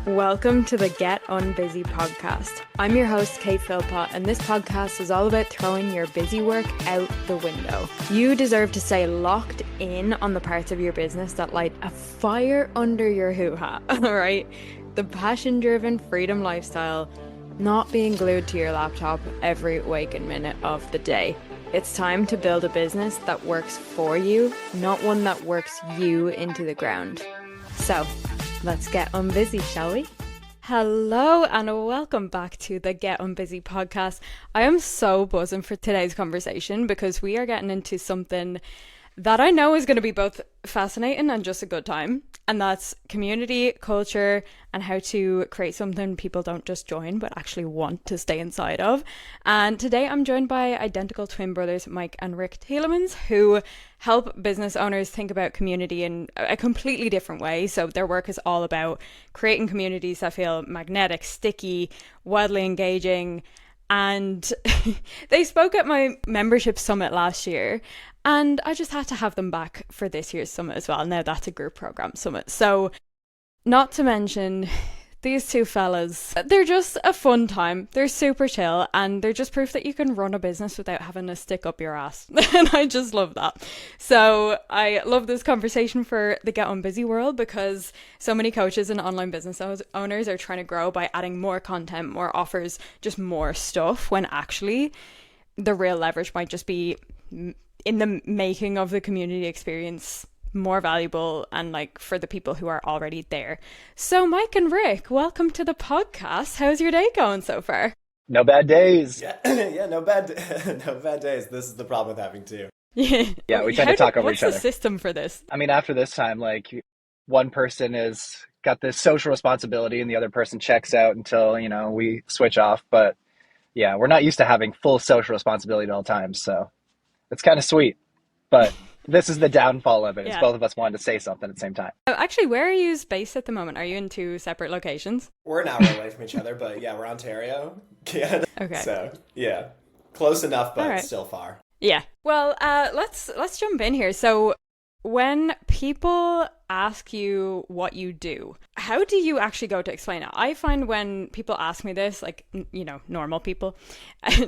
Welcome to the Get Unbusy podcast. I'm your host, Kate Philpott, and this podcast is all about throwing your busy work out the window. You deserve to stay locked in on the parts of your business that light a fire under your hoo-ha, all right? The passion-driven freedom lifestyle, not being glued to your laptop every waking minute of the day. It's time to build a business that works for you, not one that works you into the ground. So, let's get unbusy, shall we? Hello and welcome back to the Get Unbusy podcast. I am so buzzing for today's conversation because we are getting into something that I know is going to be both fascinating and just a good time. And that's community, culture, and how to create something people don't just join, but actually want to stay inside of. And today I'm joined by identical twin brothers, Mike and Rick Tielemans, who help business owners think about community in a completely different way. So their work is all about creating communities that feel magnetic, sticky, wildly engaging. And they spoke at my membership summit last year, and I just had to have them back for this year's summit as well. Now that's a group program summit. So not to mention these two fellas, they're just a fun time. They're super chill and they're just proof that you can run a business without having to stick up your ass. And I just love that. So I love this conversation for the Get Unbusy world because so many coaches and online business owners are trying to grow by adding more content, more offers, just more stuff, when actually the real leverage might just be in the making of the community experience more valuable and like for the people who are already there. So Mike and Rick, welcome to the podcast. How's your day going so far? No bad days. Yeah, no bad days. This is the problem with having two. Yeah, we tend to talk over each other. What's the system for this? I mean, after this time, like one person is got this social responsibility and the other person checks out until, we switch off. But yeah, we're not used to having full social responsibility at all times. So it's kind of sweet. But this is the downfall of it. It's both of us wanting to say something at the same time. Actually, where are you based at the moment? Are you in two separate locations? We're an hour away from each other, but yeah, we're Ontario. Yeah. Okay. So yeah, close enough, but still far. Yeah. Well, let's jump in here. So when people ask you what you do, how do you actually go to explain it? I find when people ask me this, like, normal people,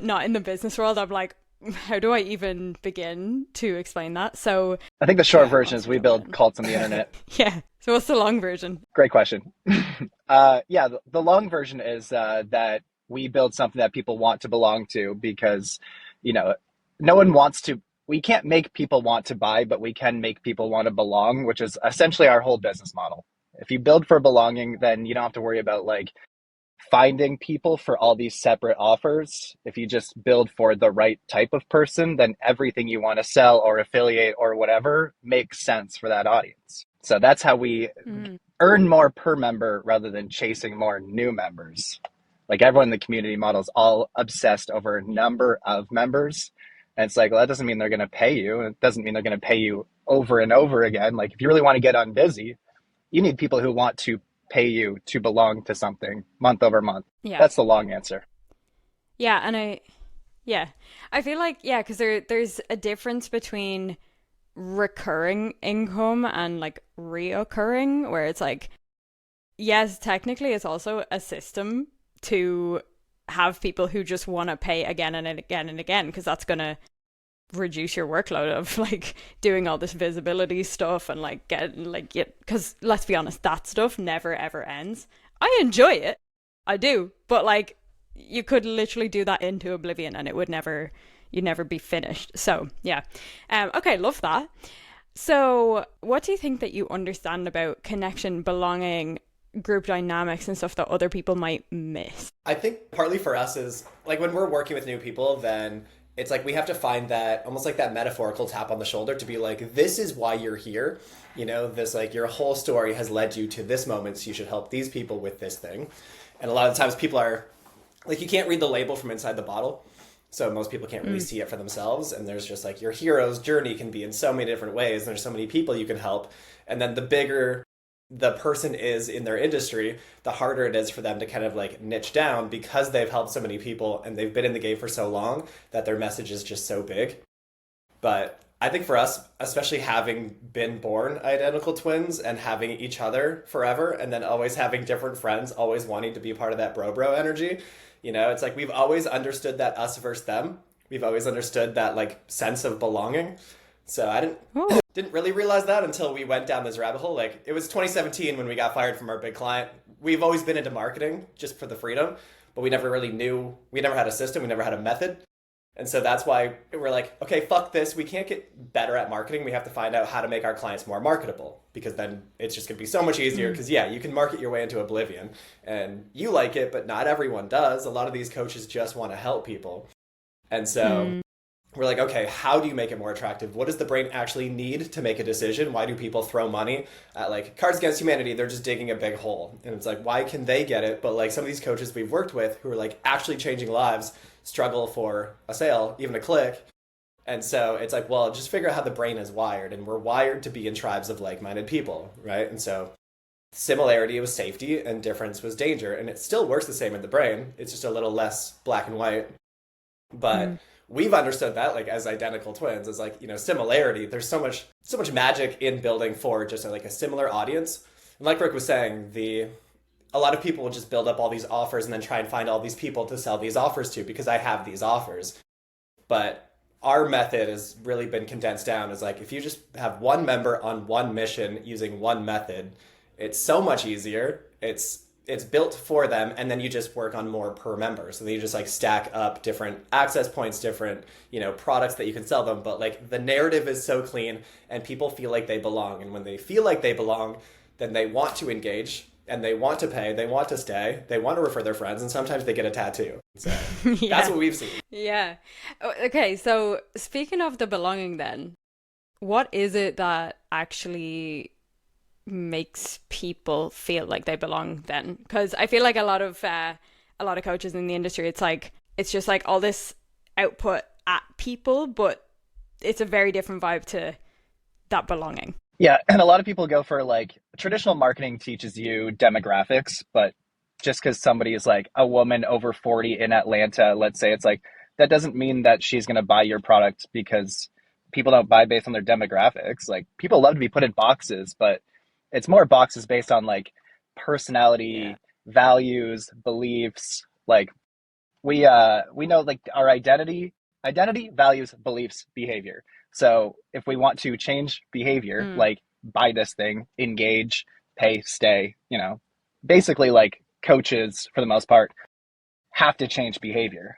not in the business world, I'm like, how do I even begin to explain that? So I think the short version is we build cults on the internet. Yeah. So what's the long version? Great question. The long version is that we build something that people want to belong to because, no one wants to. We can't make people want to buy, but we can make people want to belong, which is essentially our whole business model. If you build for belonging, then you don't have to worry about finding people for all these separate offers. If you just build for the right type of person, then everything you want to sell or affiliate or whatever makes sense for that audience. So that's how we earn more per member rather than chasing more new members. Like everyone in the community model is all obsessed over number of members. And it's like, well, that doesn't mean they're going to pay you. It doesn't mean they're going to pay you over and over again. Like if you really want to get unbusy, you need people who want to pay you to belong to something month over month. Yeah. That's the long answer. Yeah. And I feel like, because there's a difference between recurring income and reoccurring, where it's like, yes, technically it's also a system to have people who just want to pay again and again and again, because that's going to reduce your workload of doing all this visibility stuff and because let's be honest, that stuff never ever ends. I enjoy it, I do, but you could literally do that into oblivion and it would you'd never be finished. So yeah, okay, love that. So what do you think that you understand about connection, belonging, group dynamics and stuff that other people might miss? I think partly for us is when we're working with new people, then it's we have to find that almost that metaphorical tap on the shoulder to be this is why you're here. This your whole story has led you to this moment, so you should help these people with this thing. And a lot of times people are you can't read the label from inside the bottle. So most people can't really see it for themselves. And there's just your hero's journey can be in so many different ways. And there's so many people you can help. And then the bigger the person is in their industry, the harder it is for them to kind of niche down because they've helped so many people and they've been in the game for so long that their message is just so big. But I think for us, especially having been born identical twins and having each other forever, and then always having different friends, always wanting to be part of that bro energy, it's like we've always understood that us versus them. We've always understood that like sense of belonging. So I didn't really realize that until we went down this rabbit hole. Like it was 2017 when we got fired from our big client. We've always been into marketing just for the freedom, but we never really knew, we never had a system, we never had a method. And so that's why we're like, okay, fuck this. We can't get better at marketing. We have to find out how to make our clients more marketable, because then it's just going to be so much easier. Because yeah, you can market your way into oblivion and you like it, but not everyone does. A lot of these coaches just want to help people. And so we're like, okay, how do you make it more attractive? What does the brain actually need to make a decision? Why do people throw money at like Cards Against Humanity? They're just digging a big hole. And it's like, why can they get it? But like some of these coaches we've worked with who are like actually changing lives struggle for a sale, even a click. And so it's like, well, just figure out how the brain is wired. And we're wired to be in tribes of like-minded people, right? And so similarity was safety and difference was danger. And it still works the same in the brain. It's just a little less black and white. But we've understood that like as identical twins, as like, similarity. There's so much magic in building for just like a similar audience. And like Rick was saying, a lot of people will just build up all these offers and then try and find all these people to sell these offers to because I have these offers. But our method has really been condensed down as like, if you just have one member on one mission using one method, it's so much easier. It's built for them, and then you just work on more per member. So then you just like stack up different access points, different, products that you can sell them. But like the narrative is so clean and people feel like they belong. And when they feel like they belong, then they want to engage and they want to pay, they want to stay, they want to refer their friends, and sometimes they get a tattoo. So that's what we've seen. Yeah. Okay, so speaking of the belonging then, what is it that actually makes people feel like they belong then? Because I feel like a lot of coaches in the industry, it's just like all this output at people, but it's a very different vibe to that belonging. Yeah, and a lot of people go for like traditional marketing teaches you demographics, but just because somebody is like a woman over 40 in Atlanta, let's say, it's like that doesn't mean that she's going to buy your product, because people don't buy based on their demographics. Like people love to be put in boxes, but it's more boxes based on like personality, values, beliefs. Like we know like our identity, values, beliefs, behavior. So if we want to change behavior, like buy this thing, engage, pay, stay, basically like coaches for the most part have to change behavior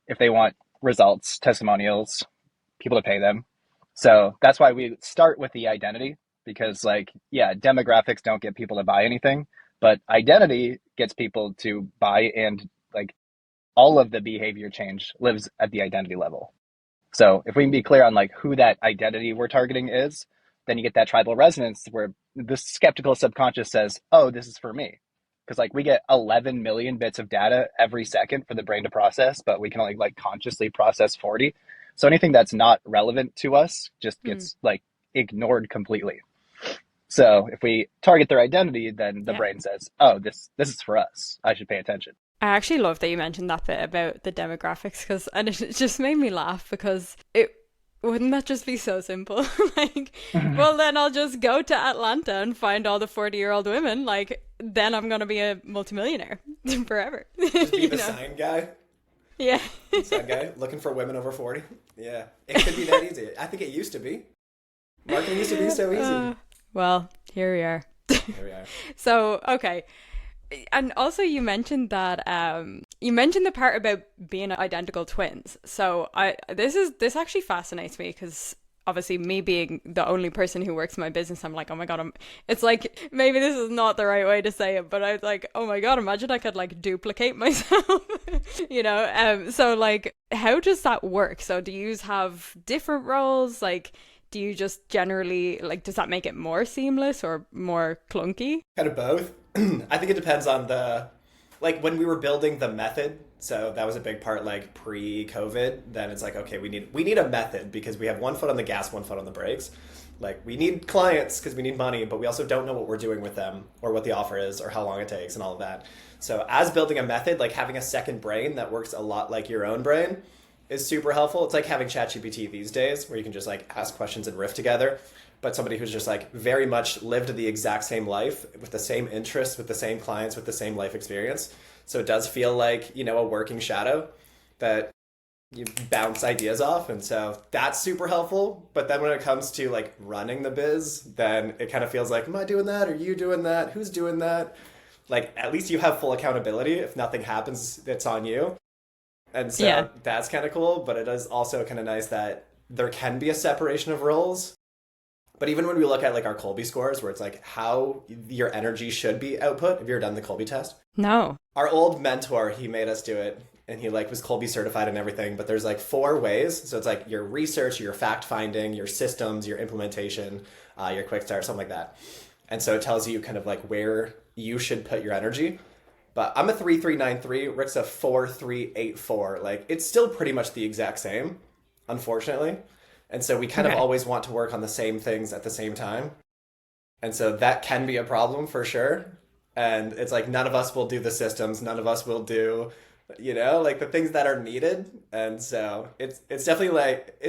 if they want results, testimonials, people to pay them. So that's why we start with the identity, because like, yeah, demographics don't get people to buy anything, but identity gets people to buy, and like all of the behavior change lives at the identity level. So if we can be clear on like who that identity we're targeting is, then you get that tribal resonance where the skeptical subconscious says, oh, this is for me. Because like we get 11 million bits of data every second for the brain to process, but we can only like consciously process 40. So anything that's not relevant to us just gets like ignored completely. So if we target their identity, then the brain says, oh, this is for us. I should pay attention. I actually love that you mentioned that bit about the demographics, and it just made me laugh, because wouldn't that just be so simple? Like, well, then I'll just go to Atlanta and find all the 40-year-old women. Like, then I'm going to be a multimillionaire forever. Just be the sign guy. Yeah. Sign guy looking for women over 40. Yeah. It could be that easy. I think it used to be. Marketing used to be so easy. Well, here we are. Here we are. So, okay. And also you mentioned that you mentioned the part about being identical twins. So this actually fascinates me, because obviously me being the only person who works in my business, I'm like, oh my God, it's like, maybe this is not the right way to say it, but I was like, oh my God, imagine I could like duplicate myself, so like, how does that work? So do you have different roles? Like, do you just generally, like, does that make it more seamless or more clunky? Kind of both. I think it depends on like when we were building the method. So that was a big part, like pre-COVID. Then it's like, okay, we need a method, because we have one foot on the gas, one foot on the brakes. Like we need clients because we need money, but we also don't know what we're doing with them or what the offer is or how long it takes and all of that. So as building a method, like having a second brain that works a lot like your own brain, is super helpful. It's like having ChatGPT these days where you can just like ask questions and riff together. But somebody who's just like very much lived the exact same life with the same interests, with the same clients, with the same life experience. So it does feel like, a working shadow that you bounce ideas off. And so that's super helpful. But then when it comes to like running the biz, then it kind of feels like, am I doing that? Are you doing that? Who's doing that? Like, at least you have full accountability. If nothing happens, it's on you. And so that's kind of cool. But it is also kind of nice that there can be a separation of roles. But even when we look at like our Colby scores, where it's like how your energy should be output, have you ever done the Colby test? No. Our old mentor, he made us do it, and he like was Colby certified and everything. But there's like 4 ways. So it's like your research, your fact finding, your systems, your implementation, your quick start, something like that. And so it tells you kind of like where you should put your energy. But I'm a 3393, Rick's a 4384. Like it's still pretty much the exact same, unfortunately. And so we kind of always want to work on the same things at the same time. And so that can be a problem for sure. And it's like none of us will do the systems. None of us will do, like the things that are needed. And so it's definitely like,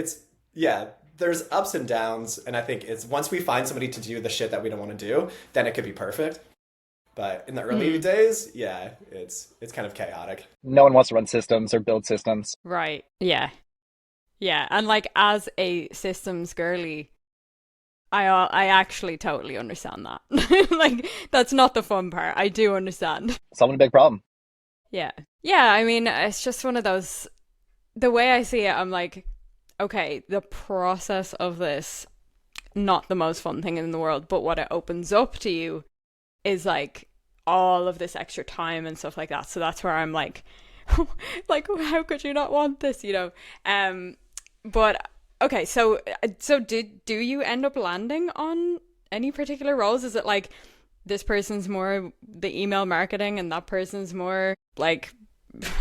there's ups and downs. And I think it's once we find somebody to do the shit that we don't want to do, then it could be perfect. But in the early days, it's kind of chaotic. No one wants to run systems or build systems. Right. Yeah. Yeah, and like as a systems girly, I actually totally understand that. Like that's not the fun part. I do understand. Solving a big problem. Yeah. Yeah, I mean, it's just one of those, the way I see it, I'm like, okay, the process of this, not the most fun thing in the world, but what it opens up to you is like all of this extra time and stuff like that. So that's where I'm like, like, how could you not want this, But okay, so do you end up landing on any particular roles? Is it like this person's more the email marketing and that person's more like,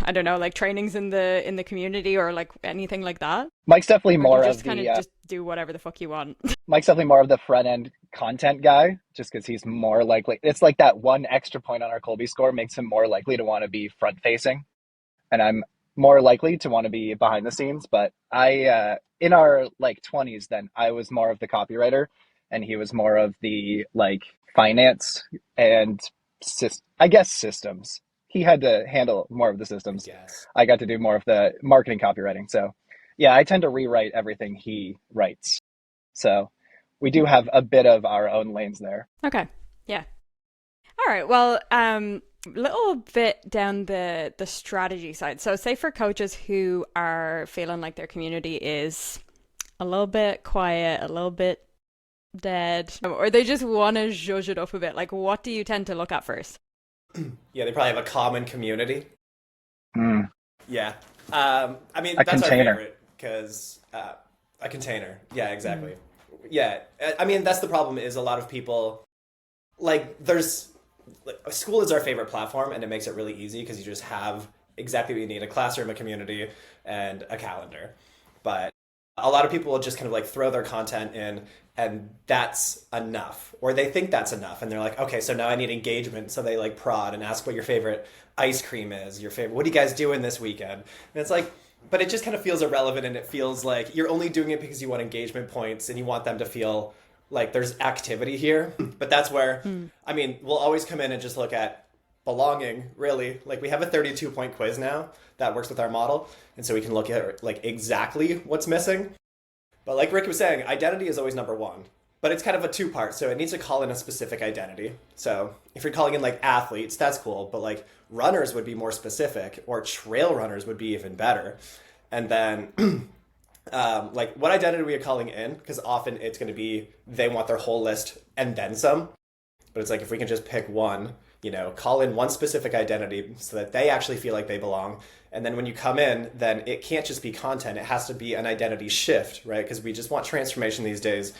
I don't know, like trainings in the community or like anything like that? Mike's definitely more just of kind the of just do whatever the fuck you want. Mike's definitely more of the front end content guy, just because he's more likely. It's like that one extra point on our Colby score makes him more likely to want to be front facing, and I'm more likely to want to be behind the scenes. But I, in our like 20s, then I was more of the copywriter, and he was more of the like finance and I guess systems. He had to handle more of the systems. Yes. I got to do more of the marketing copywriting. So yeah, I tend to rewrite everything he writes. So we do have a bit of our own lanes there. Okay. Yeah. All right. Well, little bit down the strategy side. So say for coaches who are feeling like their community is a little bit quiet, a little bit dead, or they just want to zhuzh it up a bit, like what do you tend to look at first? Yeah, they probably have a common community. Yeah. I mean, that's container. our favorite because a container. Yeah, exactly. Yeah. I mean, that's the problem is a lot of people like school is our favorite platform, and it makes it really easy because you just have exactly what you need: a classroom, a community, and a calendar. But a lot of people will just kind of like throw their content in, and that's enough, or they think that's enough, and they're like, okay, so now I need engagement. So they like prod and ask what your favorite ice cream is, what are you guys doing this weekend? And it's like, but it just kind of feels irrelevant, and it feels like you're only doing it because you want engagement points and you want them to feel like there's activity here. But that's where, I mean, we'll always come in and just look at belonging, really. Like we have a 32-point quiz now that works with our model. And so we can look at like exactly what's missing. But like Rick was saying, identity is always number one. But it's kind of a 2-part. So it needs to call in a specific identity. So if you're calling in like athletes, that's cool. But like runners would be more specific, or trail runners would be even better. And then like what identity are we calling in? Because often it's going to be they want their whole list and then some. But it's like if we can just pick one, call in one specific identity so that they actually feel like they belong. And then when you come in, then it can't just be content. It has to be an identity shift, right? Because we just want transformation these days,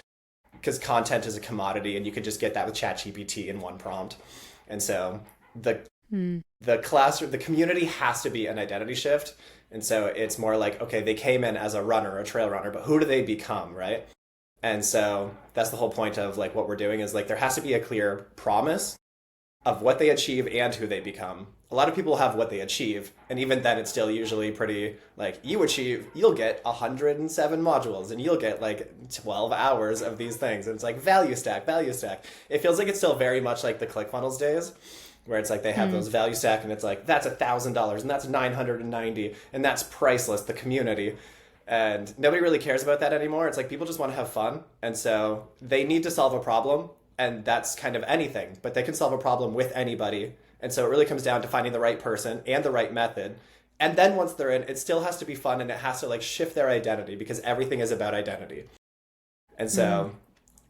because content is a commodity and you can just get that with ChatGPT in one prompt. And so the class or the community has to be an identity shift. And so it's more like, okay, they came in as a runner, a trail runner, but who do they become, right? And so that's the whole point of like what we're doing is like there has to be a clear promise of what they achieve and who they become. A lot of people have what they achieve, and even then it's still usually pretty like you'll get 107 modules and you'll get like 12 hours of these things. And it's like value stack, value stack. It feels like it's still very much like the ClickFunnels days, where it's like they have those value stack and it's like that's $1,000 and that's 990 and that's priceless, the community. And nobody really cares about that anymore. It's like people just want to have fun. And so they need to solve a problem, and that's kind of anything, but they can solve a problem with anybody. And so it really comes down to finding the right person and the right method. And then once they're in, it still has to be fun, and it has to like shift their identity, because everything is about identity. And so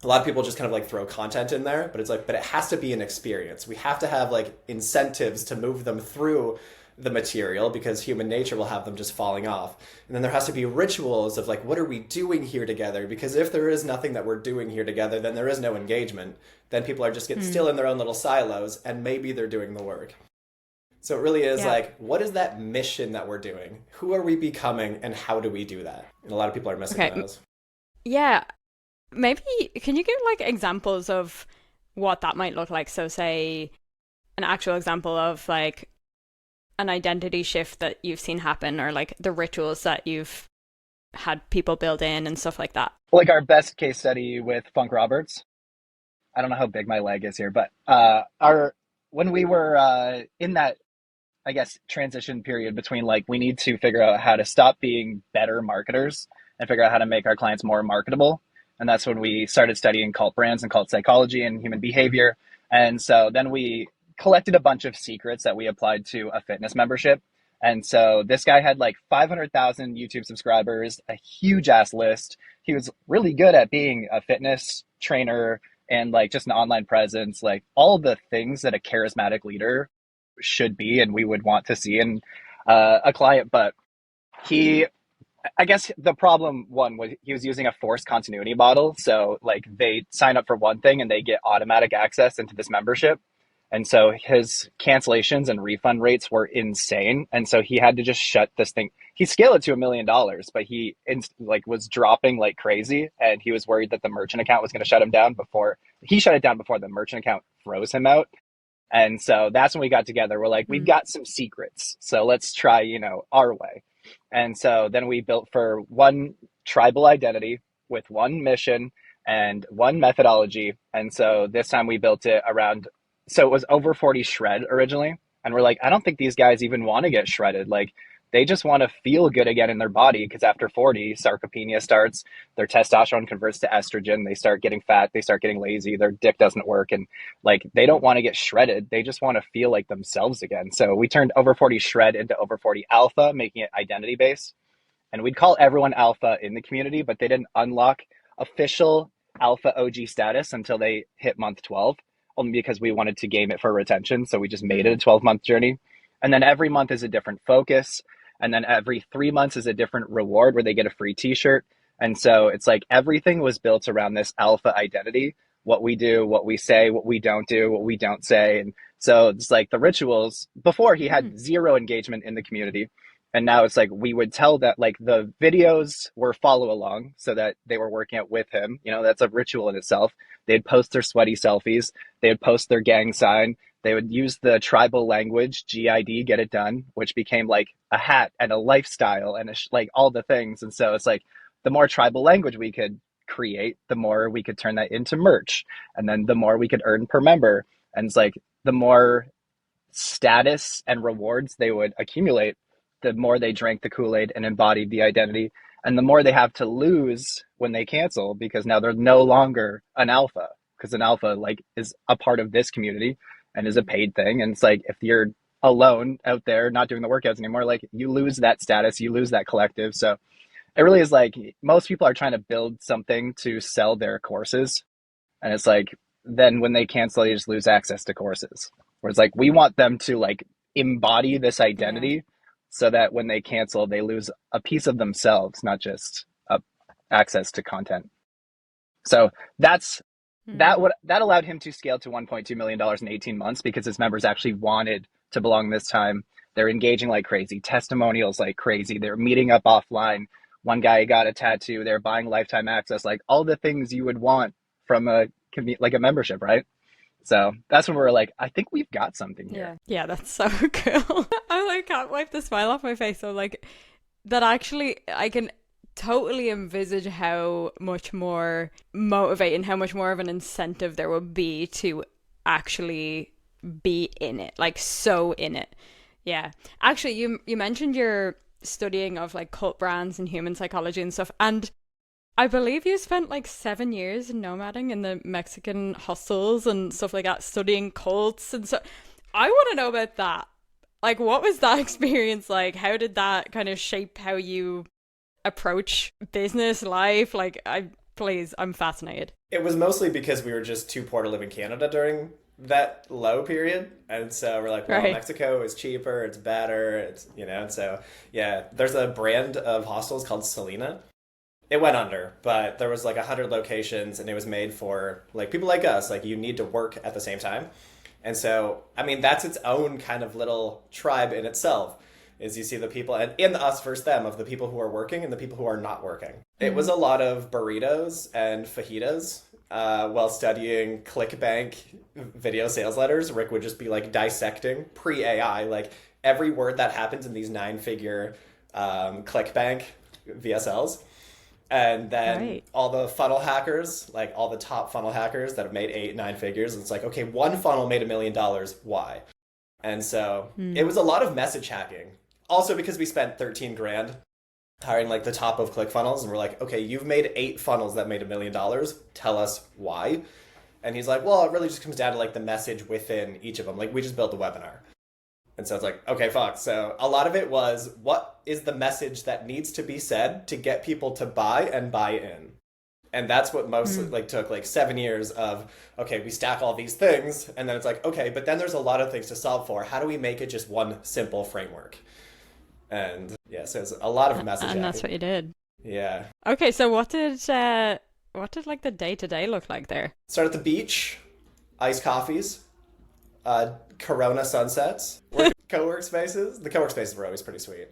a lot of people just kind of like throw content in there, but it's like, but it has to be an experience. We have to have like incentives to move them through the material, because human nature will have them just falling off. And then there has to be rituals of like, what are we doing here together? Because if there is nothing that we're doing here together, then there is no engagement. Then people are just getting still in their own little silos, and maybe they're doing the work. So it really is like, what is that mission that we're doing? Who are we becoming, and how do we do that? And a lot of people are missing those. Yeah. Maybe, can you give like examples of what that might look like? So say an actual example of like an identity shift that you've seen happen, or like the rituals that you've had people build in and stuff like that. Like our best case study with Funk Roberts. I don't know how big my leg is here, but when we were in that, I guess, transition period between like, we need to figure out how to stop being better marketers and figure out how to make our clients more marketable. And that's when we started studying cult brands and cult psychology and human behavior. And so then we collected a bunch of secrets that we applied to a fitness membership. And so this guy had like 500,000 YouTube subscribers, a huge ass list. He was really good at being a fitness trainer and like just an online presence, like all the things that a charismatic leader should be and we would want to see in a client. But I guess the problem one was he was using a forced continuity model. So like they sign up for one thing and they get automatic access into this membership. And so his cancellations and refund rates were insane. And so he had to just shut this thing. He scaled it to $1 million, but he was dropping like crazy. And he was worried that the merchant account was going to shut him down before he shut it down, before the merchant account froze him out. And so that's when we got together. We're like, we've got some secrets. So let's try, our way. And so then we built for one tribal identity with one mission and one methodology. And so this time we built it around, so it was over 40 shred originally. And we're like, I don't think these guys even want to get shredded. Like they just want to feel good again in their body, because after 40, sarcopenia starts, their testosterone converts to estrogen, they start getting fat, they start getting lazy, their dick doesn't work. And like, they don't want to get shredded. They just want to feel like themselves again. So we turned over 40 shred into over 40 alpha, making it identity based. And we'd call everyone alpha in the community, but they didn't unlock official alpha OG status until they hit month 12. Only because we wanted to game it for retention. So we just made it a 12-month journey. And then every month is a different focus. And then every 3 months is a different reward where they get a free t-shirt. And so it's like everything was built around this alpha identity, what we do, what we say, what we don't do, what we don't say. And so it's like the rituals. Before he had zero engagement in the community. And now it's like we would tell that like the videos were follow along so that they were working out with him. That's a ritual in itself. They'd post their sweaty selfies. They would post their gang sign. They would use the tribal language, GID, get it done, which became like a hat and a lifestyle and like all the things. And so it's like the more tribal language we could create, the more we could turn that into merch. And then the more we could earn per member. And it's like the more status and rewards they would accumulate, the more they drank the Kool-Aid and embodied the identity, and the more they have to lose when they cancel, because now they're no longer an alpha, because an alpha like is a part of this community and is a paid thing. And it's like, if you're alone out there not doing the workouts anymore, like you lose that status, you lose that collective. So it really is like most people are trying to build something to sell their courses. And it's like, then when they cancel, you just lose access to courses. Whereas like, we want them to like embody this identity so that when they cancel, they lose a piece of themselves, not just access to content. So that allowed him to scale to $1.2 million in 18 months because his members actually wanted to belong this time. They're engaging like crazy, testimonials like crazy. They're meeting up offline. One guy got a tattoo. They're buying lifetime access, like all the things you would want from a membership, right? So that's when we were like, I think we've got something here. Yeah, that's so cool. I like can't wipe the smile off my face. So like that actually I can totally envisage how much more motivating, how much more of an incentive there would be to actually be in it, like so in it. Yeah. Actually, you mentioned your studying of like cult brands and human psychology and stuff, and I believe you spent like 7 years nomading in the Mexican hostels and stuff like that, studying cults and so. I want to know about that. Like, what was that experience like? How did that kind of shape how you approach business life? Like, I'm fascinated. It was mostly because we were just too poor to live in Canada during that low period, and so we're like, well, Right. Mexico is cheaper, it's better, it's and so yeah, there's a brand of hostels called Selena. It went under, but there was like 100 locations, and it was made for like people like us. Like, you need to work at the same time, and so I mean that's its own kind of little tribe in itself. Is you see the people and in the us versus them of the people who are working and the people who are not working. It was a lot of burritos and fajitas. While studying ClickBank video sales letters, Rick would just be like dissecting pre-AI, like every word that happens in these 9-figure ClickBank VSLs. And then Right. all the funnel hackers, like all the top funnel hackers that have made 8-9 figures, it's like, okay, one funnel made $1 million. Why? And so it was a lot of message hacking. Also because we spent 13 grand hiring like the top of ClickFunnels, and we're like, okay, you've made 8 funnels that made $1 million. Tell us why. And he's like, well, it really just comes down to like the message within each of them. Like, we just built a webinar. And so it's like, okay, fuck. So a lot of it was, what is the message that needs to be said to get people to buy and buy in? And that's what mostly like took like 7 years of, okay, we stack all these things. And then it's like, okay, but then there's a lot of things to solve for. How do we make it just one simple framework? And yeah, so it's a lot of message. And that's what you did. Yeah. Okay, so what did like the day-to-day look like there? Start at the beach, iced coffees, Corona sunsets, co-work spaces. The co-work spaces were always pretty sweet.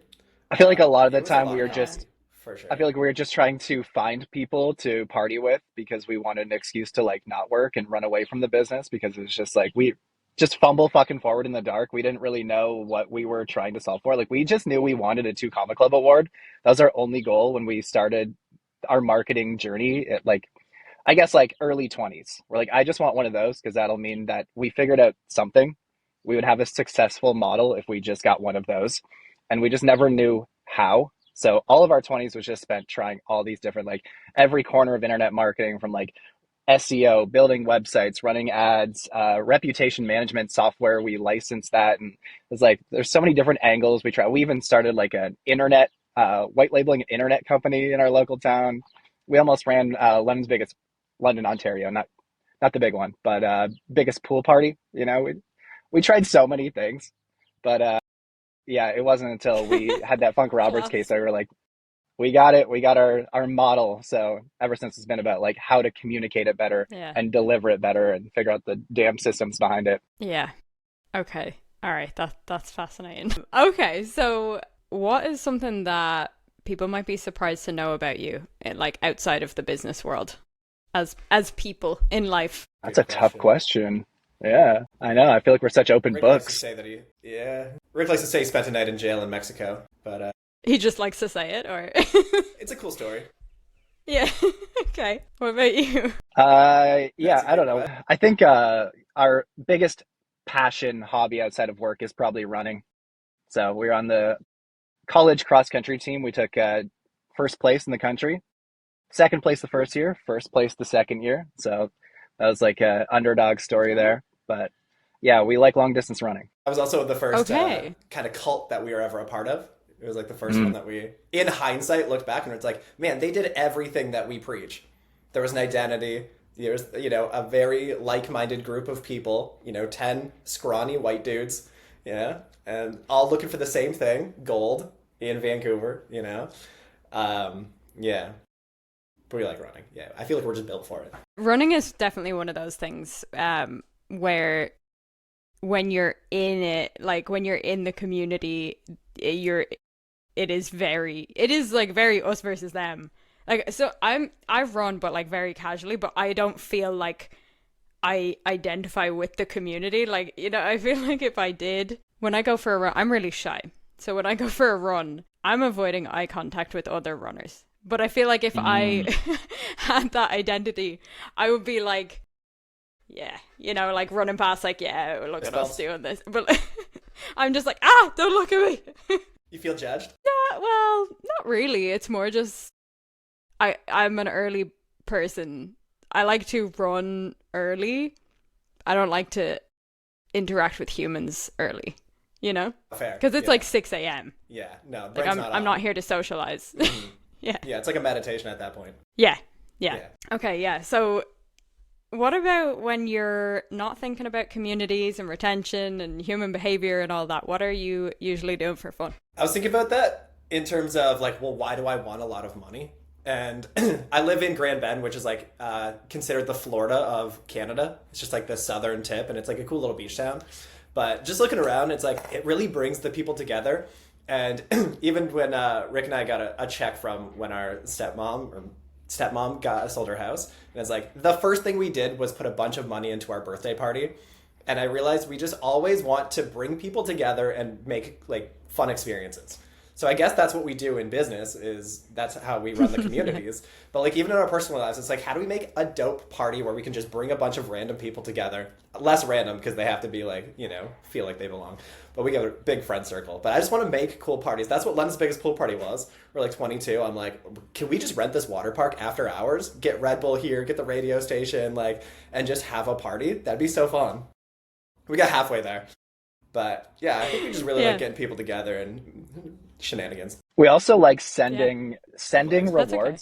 I feel like a lot of the It was a time lot we were of just, fun, for sure. I feel like we were just trying to find people to party with because we wanted an excuse to like not work and run away from the business, because it was just like we just fumble fucking forward in the dark. We didn't really know what we were trying to solve for. Like, we just knew we wanted a 2 Comma Club award. That was our only goal when we started our marketing journey at like, I guess like early 20s. We're like, I just want one of those because that'll mean that we figured out something. We would have a successful model if we just got one of those. And we just never knew how. So all of our 20s was just spent trying all these different, like every corner of internet marketing, from like SEO, building websites, running ads, reputation management software. We licensed that. And it's like, there's so many different angles we try. We even started like an internet, white labeling an internet company in our local town. We almost ran London's biggest, London, Ontario, not the big one, but biggest pool party. We tried so many things, but yeah, it wasn't until we had that Funk Roberts case that we were like, we got it. We got our model. So ever since, it's been about like how to communicate it better and deliver it better and figure out the damn systems behind it. Yeah. Okay. All right. That's fascinating. Okay. So what is something that people might be surprised to know about you, like outside of the business world, as people in life? That's a tough question. Yeah, I know. I feel like we're such open Rick books. Likes to say that Rick likes to say he spent a night in jail in Mexico, but he just likes to say it, or it's a cool story. Yeah. Okay. What about you? Yeah, I don't know. I think our biggest passion, hobby outside of work is probably running. So we were on the college cross country team. We took first place in the country, second place the first year, first place the second year. So that was like an underdog story there. But yeah, we like long distance running. I was also the first kind of cult that we were ever a part of. It was like the first one that we, in hindsight, looked back and it's like, man, they did everything that we preach. There was an identity. There was, a very like-minded group of people, 10 scrawny white dudes, and all looking for the same thing, gold in Vancouver, yeah. But we like running. Yeah, I feel like we're just built for it. Running is definitely one of those things where when you're in it, like when you're in the community, it is like very us versus them. Like, so I've run, but like very casually, but I don't feel like I identify with the community. Like, you know, I feel like if I did, when I go for a run, I'm really shy. So when I go for a run, I'm avoiding eye contact with other runners. But I feel like if I had that identity, I would be like, yeah, you know, like running past, like, yeah, look at us doing this. But I'm just like, don't look at me. You feel judged? Yeah, well, not really. It's more just, I'm an early person. I like to run early. I don't like to interact with humans early, you know? Fair. Because it's like 6 a.m. Yeah, no, like I'm not here to socialize. Mm-hmm. Yeah. Yeah, it's like a meditation at that point. Yeah. Okay, yeah. So what about when you're not thinking about communities and retention and human behavior and all that? What are you usually doing for fun? I was thinking about that in terms of like, well, why do I want a lot of money? And I live in Grand Bend, which is like considered the Florida of Canada. It's just like the southern tip, and it's like a cool little beach town. But just looking around, it's like it really brings the people together. And even when Rick and I got a check from when our stepmom sold her house, and it's like the first thing we did was put a bunch of money into our birthday party. And I realized we just always want to bring people together and make like fun experiences. So I guess that's what we do in business, is that's how we run the communities. But like even in our personal lives, it's like, how do we make a dope party where we can just bring a bunch of random people together? Less random because they have to be like, you know, feel like they belong. But we got a big friend circle. But I just want to make cool parties. That's what London's biggest pool party was. We're like 22. I'm like, can we just rent this water park after hours? Get Red Bull here, get the radio station, like, and just have a party? That'd be so fun. We got halfway there. But yeah, I think we just really like getting people together and shenanigans. We also like sending rewards. Okay.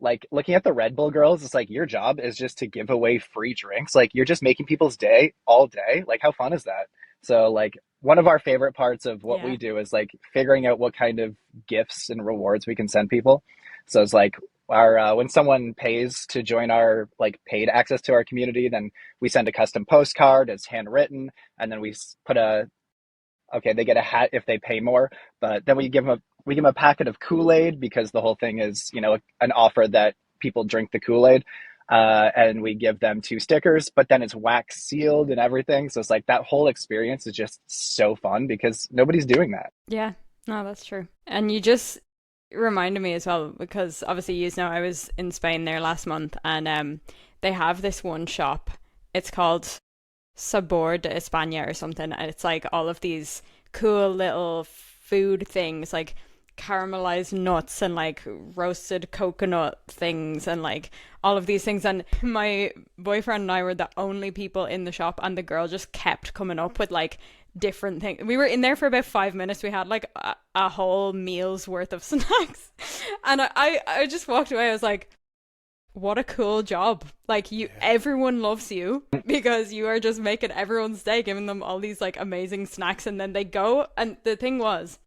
Like looking at the Red Bull girls, it's like your job is just to give away free drinks. Like you're just making people's day all day. Like how fun is that? So like one of our favorite parts of what we do is like figuring out what kind of gifts and rewards we can send people. So it's like our when someone pays to join our like paid access to our community, then we send a custom postcard. It's handwritten, and then we put they get a hat if they pay more, but then we give them a packet of Kool-Aid because the whole thing is, you know, an offer that people drink the Kool-Aid, and we give them 2 stickers, but then it's wax sealed and everything. So it's like that whole experience is just so fun because nobody's doing that. Yeah, no, that's true. And you just reminded me as well, because obviously you know I was in Spain there last month, and they have this one shop. It's called Sabor de España or something, and it's like all of these cool little food things, like caramelized nuts and like roasted coconut things and like all of these things. And my boyfriend and I were the only people in the shop, and the girl just kept coming up with like different things. We were in there for about 5 minutes. We had like a whole meal's worth of snacks, and I just walked away. I was like, what a cool job. Like everyone loves you because you are just making everyone's day, giving them all these like amazing snacks, and then they go. And the thing was,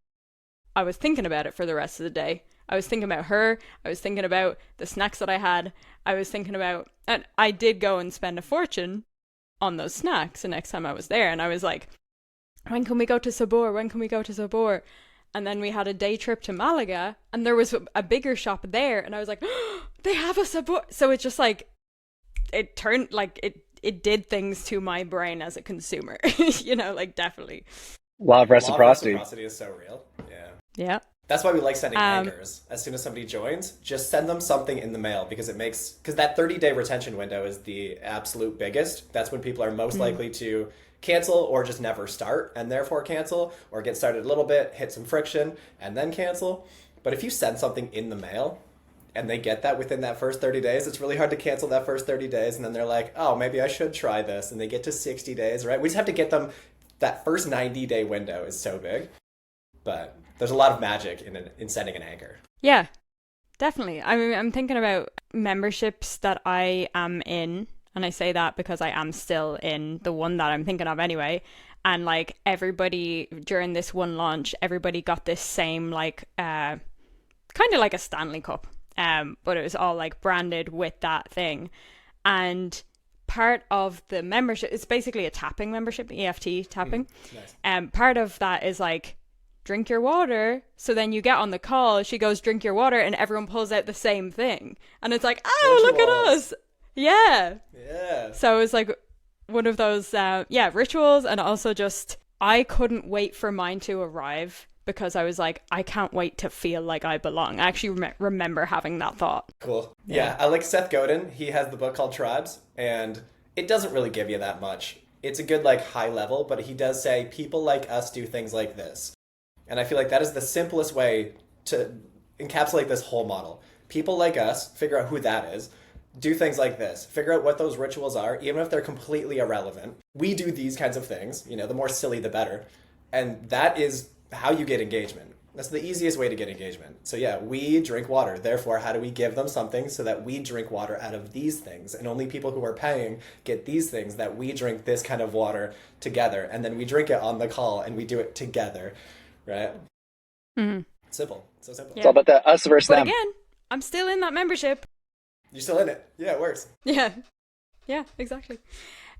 I was thinking about it for the rest of the day. I was thinking about her. I was thinking about the snacks that I had. I was thinking about, and I did go and spend a fortune on those snacks the next time I was there. And I was like, when can we go to Sabor? When can we go to Sabor? And then we had a day trip to Malaga, and there was a bigger shop there, and I was like, oh, they have a Sabor. So it just like, it turned like it did things to my brain as a consumer, you know, like definitely. Law of reciprocity. Law of reciprocity is so real. Yeah. Yeah. That's why we like sending anchors. As soon as somebody joins, just send them something in the mail, because that 30-day retention window is the absolute biggest. That's when people are most likely to cancel or just never start and therefore cancel, or get started a little bit, hit some friction, and then cancel. But if you send something in the mail and they get that within that first 30 days, it's really hard to cancel that first 30 days. And then they're like, oh, maybe I should try this. And they get to 60 days, right? We just have to get them. That first 90-day window is so big. But there's a lot of magic in sending an anchor. Yeah, definitely. I mean, I'm thinking about memberships that I am in. And I say that because I am still in the one that I'm thinking of anyway. And like everybody during this one launch, everybody got this same like kind of like a Stanley Cup. But it was all like branded with that thing. And part of the membership, it's basically a tapping membership, EFT tapping. Nice. Part of that is like, drink your water. So then you get on the call, she goes, drink your water, and everyone pulls out the same thing. And it's like, oh, Rituals. Look at us. Yeah. Yeah. So it was like one of those, rituals. And also just, I couldn't wait for mine to arrive because I was like, I can't wait to feel like I belong. I actually remember having that thought. Cool. Yeah, I like Seth Godin. He has the book called Tribes, and it doesn't really give you that much. It's a good, like, high level, but he does say people like us do things like this. And I feel like that is the simplest way to encapsulate this whole model. People like us, figure out who that is, do things like this, figure out what those rituals are, even if they're completely irrelevant. We do these kinds of things, the more silly, the better. And that is how you get engagement. That's the easiest way to get engagement. So yeah, we drink water. Therefore, how do we give them something so that we drink water out of these things? And only people who are paying get these things, that we drink this kind of water together. And then we drink it on the call and we do it together, right? Mm-hmm. Simple. So simple. It's all about the us versus But them. again, I'm still in that membership. You're still in it. Yeah, it works. Yeah. Yeah, exactly.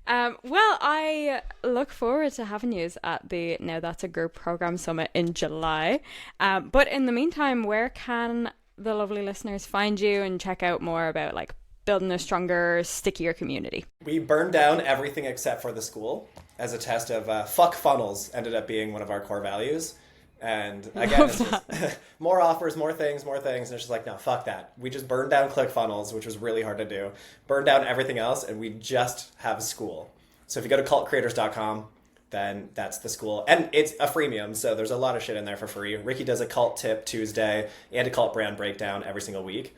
Well, I look forward to having you at the Now That's a Group Program Summit in July. But in the meantime, where can the lovely listeners find you and check out more about like building a stronger, stickier community? We burned down everything except for the school as a test of fuck funnels ended up being one of our core values. And again, it's just more offers, more things. And it's just like, no, fuck that. We just burned down ClickFunnels, which was really hard to do. Burned down everything else, and we just have school. So if you go to cultcreators.com, then that's the school. And it's a freemium, so there's a lot of shit in there for free. Ricky does a cult tip Tuesday and a cult brand breakdown every single week.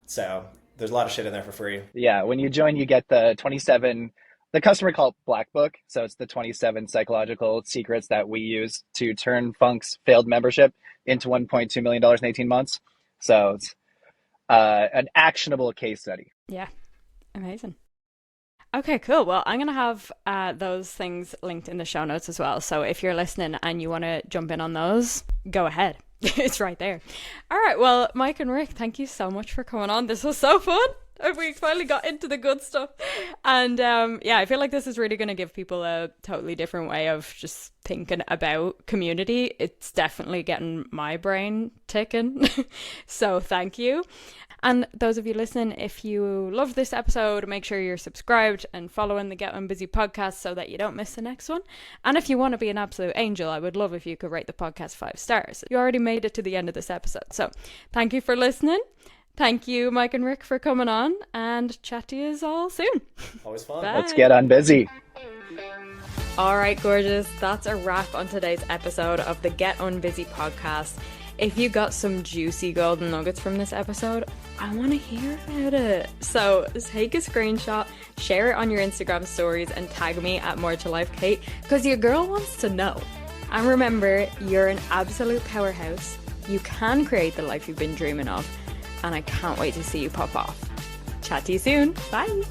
So there's a lot of shit in there for free. Yeah, when you join, you get the 27... The customer called Black Book, so it's the 27 psychological secrets that we use to turn Funk's failed membership into $1.2 million in 18 months. So it's an actionable case study. Yeah, amazing. Okay, cool. Well, I'm going to have those things linked in the show notes as well. So if you're listening and you want to jump in on those, go ahead. It's right there. All right. Well, Mike and Rick, thank you so much for coming on. This was so fun. We finally got into the good stuff. And I feel like this is really going to give people a totally different way of just thinking about community. It's definitely getting my brain ticking. So thank you. And those of you listening, if you loved this episode, make sure you're subscribed and following the Get On Busy podcast so that you don't miss the next one. And if you want to be an absolute angel, I would love if you could rate the podcast 5 stars. You already made it to the end of this episode. So thank you for listening. Thank you, Mike and Rick, for coming on, and chat to you all soon. Always fun. Bye. Let's get on busy. All right, gorgeous. That's a wrap on today's episode of the Get On Busy podcast. If you got some juicy golden nuggets from this episode, I want to hear about it. So take a screenshot, share it on your Instagram stories, and tag me at More to Life Kate, because your girl wants to know. And remember, you're an absolute powerhouse. You can create the life you've been dreaming of. And I can't wait to see you pop off. Chat to you soon. Bye.